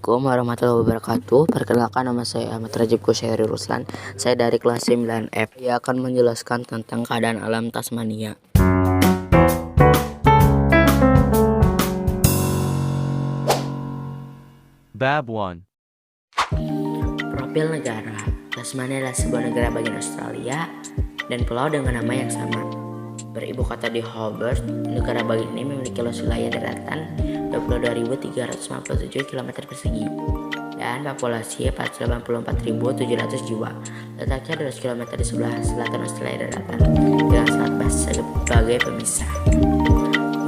Assalamualaikum warahmatullahi wabarakatuh. Perkenalkan, nama saya Ahmad Rajib Kusyairi Ruslan. Saya dari kelas 9F. Ia akan menjelaskan tentang keadaan alam Tasmania. Bab 1. Profil negara. Tasmania adalah sebuah negara bagian Australia dan pulau dengan nama yang sama. Beribu kota di Hobart, negara bagian ini memiliki luas wilayah daratan 22.357 km persegi dan populasi 484.700 jiwa. Letaknya 200 km di sebelah selatan Australia daratan dengan Selat Bass sebagai pemisah.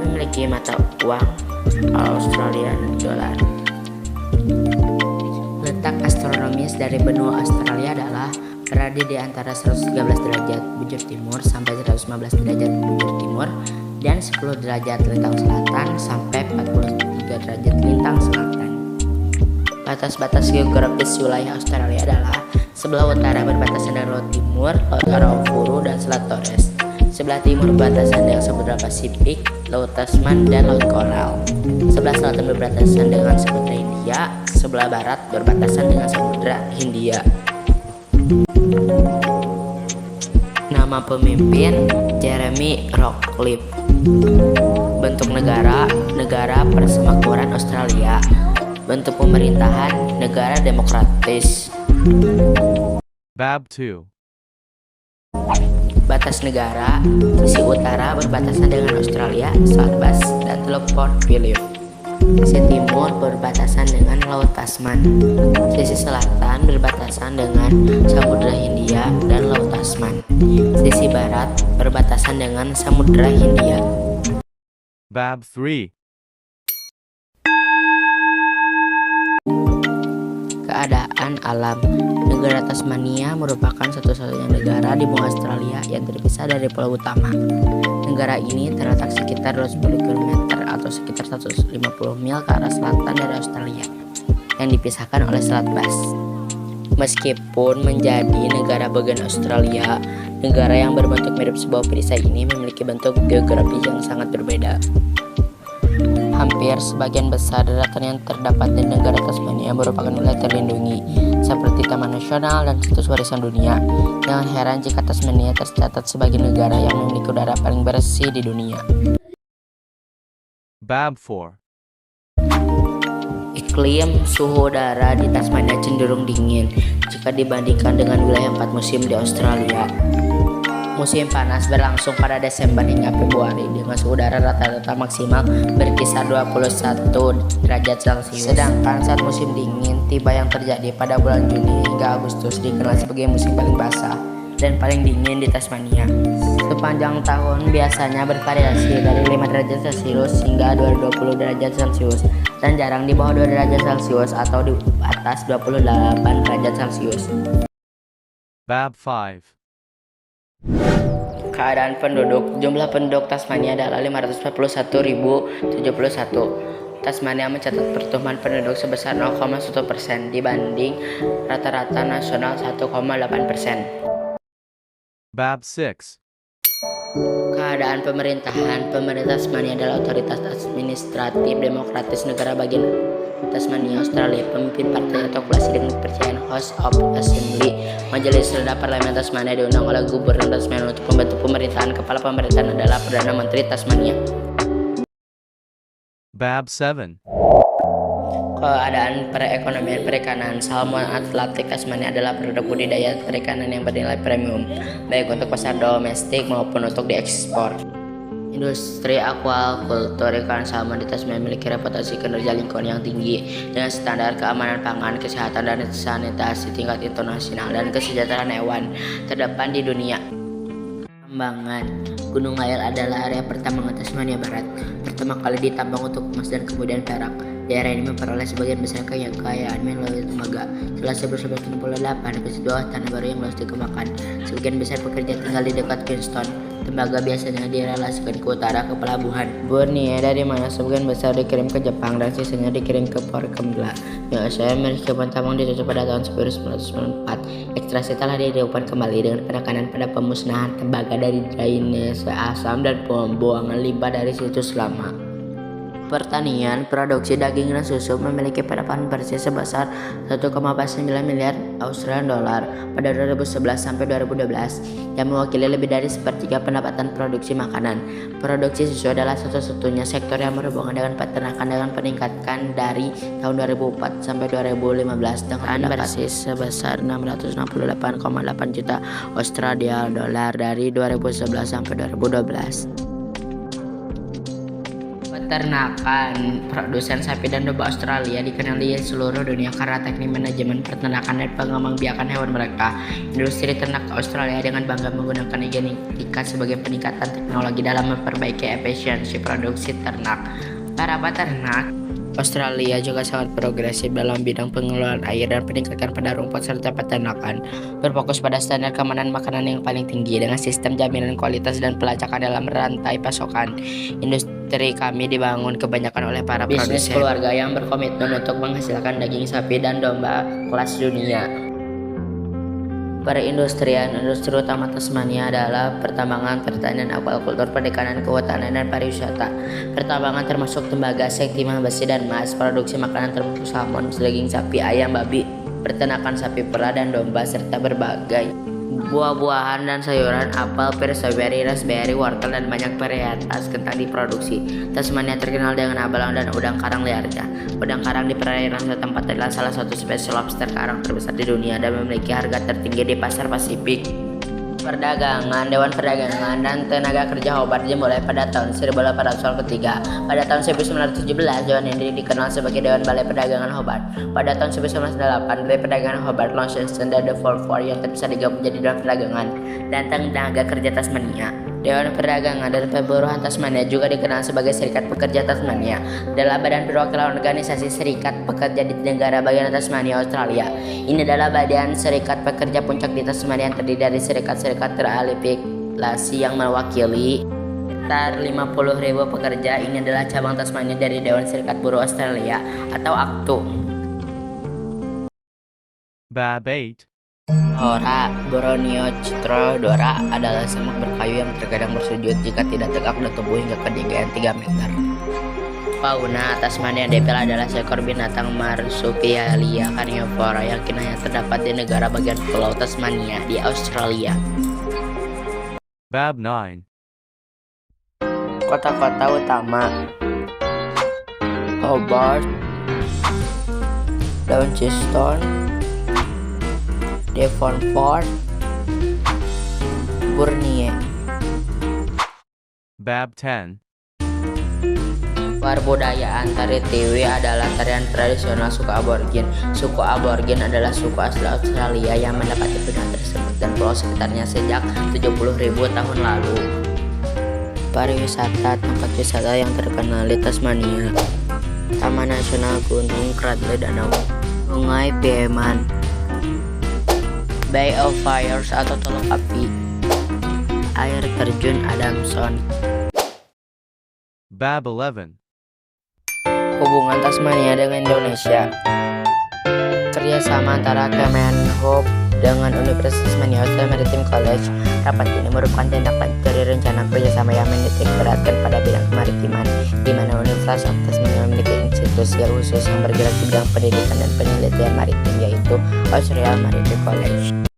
Memiliki mata uang Australian dollar. Letak astronomis dari benua Australia adalah berada di antara 113 derajat bujur timur sampai 115 derajat bujur timur dan 10 derajat lintang selatan sampai 43 derajat lintang selatan. Batas-batas geografis wilayah Australia adalah sebelah utara berbatasan dengan Laut Timur, Laut Arafura dan Selat Torres. Sebelah timur berbatasan dengan Samudra Pasifik, Laut Tasman dan Laut Coral. Sebelah selatan berbatasan dengan Samudra Hindia, sebelah barat berbatasan dengan Samudra Hindia. Nama pemimpin Jeremy Rockcliffe. Bentuk negara Persemakmuran Australia. Bentuk pemerintahan negara demokratis. Bab 2. Batas negara, sisi utara berbatasan dengan Australia, Selat Bass dan Teluk Port Phillip. Sisi timur berbatasan dengan Laut Tasman. Sisi selatan berbatasan dengan Samudra Hindia dan Laut Tasman. Sisi barat berbatasan dengan Samudra Hindia. Bab 3. Keadaan alam. Negara Tasmania merupakan satu-satunya negara di benua Australia yang terpisah dari pulau utama. Negara ini terletak sekitar 210 km atau sekitar 150 mil ke arah selatan dari Australia, yang dipisahkan oleh Selat Bass. Meskipun menjadi negara bagian Australia, negara yang berbentuk mirip sebuah perisai ini memiliki bentuk geografis yang sangat berbeda. Hampir sebagian besar daratan yang terdapat di negara Tasmania merupakan wilayah terlindungi, seperti Taman Nasional dan Situs Warisan Dunia. Jangan heran jika Tasmania tercatat sebagai negara yang memiliki udara paling bersih di dunia. Bab 4. Iklim suhu udara di Tasmania cenderung dingin jika dibandingkan dengan wilayah 4 musim di Australia. Musim panas berlangsung pada Desember hingga Februari dengan suhu udara rata-rata maksimal berkisar 21 derajat Celcius. Sedangkan saat musim dingin tiba yang terjadi pada bulan Juni hingga Agustus dikenal sebagai musim paling basah dan paling dingin di Tasmania. Sepanjang tahun biasanya bervariasi dari 5 derajat Celcius hingga 220 derajat Celcius dan jarang di bawah 2 derajat Celcius atau di atas 28 derajat Celcius. Bab 5. Keadaan penduduk. Jumlah penduduk Tasmania adalah 541.071. Tasmania mencatat pertumbuhan penduduk sebesar 0,1% dibanding rata-rata nasional 1,8%. Bab 6. Keadaan pemerintahan. Pemerintah Tasmania adalah otoritas administratif demokratis negara bagian Tasmania, Australia. Pemimpin partai atau koalisi dengan kepercayaan House of Assembly. Majelis Rendah Parlemen Tasmania diundang oleh Gubernur Tasmania untuk membantu pemerintahan. Kepala pemerintahan adalah Perdana Menteri Tasmania. Bab 7. Keadaan perekonomian perikanan. Salmon Atlantik Tasmania adalah produk budidaya perikanan yang bernilai premium, baik untuk pasar domestik maupun untuk diekspor. Industri aquaculture ikan salmon di Tasmania memiliki reputasi kinerja lingkungan yang tinggi dengan standar keamanan pangan, kesehatan dan sanitasi tingkat internasional dan kesejahteraan hewan terdepan di dunia. Tambangan. Gunung Lyell adalah area pertambangan Tasmania Barat. Pertama kali ditambang untuk emas dan kemudian perak. Daerah ini memperoleh sebagian besar kekayaan melalui tembaga. Setelah 1968, di bawah tanah baru yang luas dikembangkan. Sebagian besar pekerja tinggal di dekat Queenstown. Tembaga biasanya direlasikan ke utara ke pelabuhan Borneo, dari mana sebagian besar dikirim ke Jepang dan sisanya dikirim ke Port Kembla. Yang saya manajemen tambang ditutup pada tahun 1994. Ekstraksi telah dihidupkan kembali dengan penekanan pada pemusnahan tembaga dari drainase asam dan pembuangan limbah dari situs lama. Pertanian, produksi daging dan susu memiliki pendapatan bersih sebesar 1,49 miliar Australian dollar pada 2011 sampai 2012, yang mewakili lebih dari sepertiga pendapatan produksi makanan. Produksi susu adalah satu-satunya sektor yang berhubungan dengan peternakan dengan peningkatan dari tahun 2004 sampai 2015 dengan bersih sebesar 668,8 juta Australian dollar dari 2011 sampai 2012. Peternakan, produsen sapi dan domba Australia dikenal di seluruh dunia karena teknik manajemen peternakan dan pengembangbiakan hewan mereka. Industri ternak Australia dengan bangga menggunakan genetika sebagai peningkatan teknologi dalam memperbaiki efisiensi produksi ternak. Para peternak Australia juga sangat progresif dalam bidang pengelolaan air dan peningkatan pada rumput serta peternakan, berfokus pada standar keamanan makanan yang paling tinggi dengan sistem jaminan kualitas dan pelacakan dalam rantai pasokan. Industri kami dibangun kebanyakan oleh para bisnis keluarga yang berkomitmen untuk menghasilkan daging sapi dan domba kelas dunia. Perindustrian, industri utama Tasmania adalah pertambangan, pertanian, akuakultur, perikanan, kehutanan, dan pariwisata. Pertambangan termasuk tembaga, timah, besi, dan emas. Produksi makanan termasuk salmon, daging sapi, ayam, babi, peternakan sapi perah dan domba, serta berbagai buah-buahan dan sayuran, apel, pir, strawberry, raspberry, wortel, dan banyak varietas kentang diproduksi. Tasmania terkenal dengan abalong dan udang karang liarnya. Udang karang di perairan setempat adalah salah satu spesies lobster karang terbesar di dunia dan memiliki harga tertinggi di pasar Pasifik. Perdagangan, Dewan Perdagangan dan Tenaga Kerja Hobart dimulai pada tahun 1843. Pada tahun 1917, Dewan ini dikenal sebagai Dewan Balai Perdagangan Hobart. Pada tahun 1908, Balai Perdagangan Hobart Launceston dan The Four yang bisa digabung menjadi Dewan Perdagangan dan Tenaga Kerja Tasmania. Dewan Perdagangan dan Perburuhan Tasmania juga dikenal sebagai Serikat Pekerja Tasmania, adalah badan perwakilan organisasi serikat pekerja di negara bagian Tasmania, Australia. Ini adalah badan serikat pekerja puncak di Tasmania yang terdiri dari serikat-serikat terafiliasi yang mewakili sekitar 50.000 pekerja. Ini adalah cabang Tasmania dari Dewan Serikat Buruh Australia atau ACTU. Bab 8. Hora, Borneo Citrodora adalah semak berkayu yang terkadang bersujud jika tidak tegak dan tumbuh hingga ketinggian 3 meter. Fauna Tasmania Devil adalah seekor binatang marsupialia karnivora yang hanya terdapat di negara bagian pulau Tasmania di Australia. Bab 9. Kota-kota utama: Hobart, Launceston, Devonport, Burnie. Bab 10. Perbudayaan tari Tiwi adalah tarian tradisional suku aborigin. Suku aborigin adalah suku asli Australia yang mendapati budaya tersebut dan pulau sekitarnya sejak 70.000 tahun lalu. Pariwisata, tempat wisata yang terkenal di Tasmania: Taman Nasional Gunung Cradley Danau, Sungai Pieman, Bay of Fires atau Teluk Api, air terjun Adamson. Bab 11. Hubungan Tasmania dengan Indonesia. Kerjasama antara Kemenhub dengan Universitas Tasmania Australia Maritime College. Rapat ini merupakan tindak lanjut dari rencana kerjasama yang menitik beratkan pada bidang kemaritiman, di mana Universitas Tasmania memiliki institusi khusus yang bergerak di bidang pendidikan dan penelitian maritim, yaitu Australia Maritime College.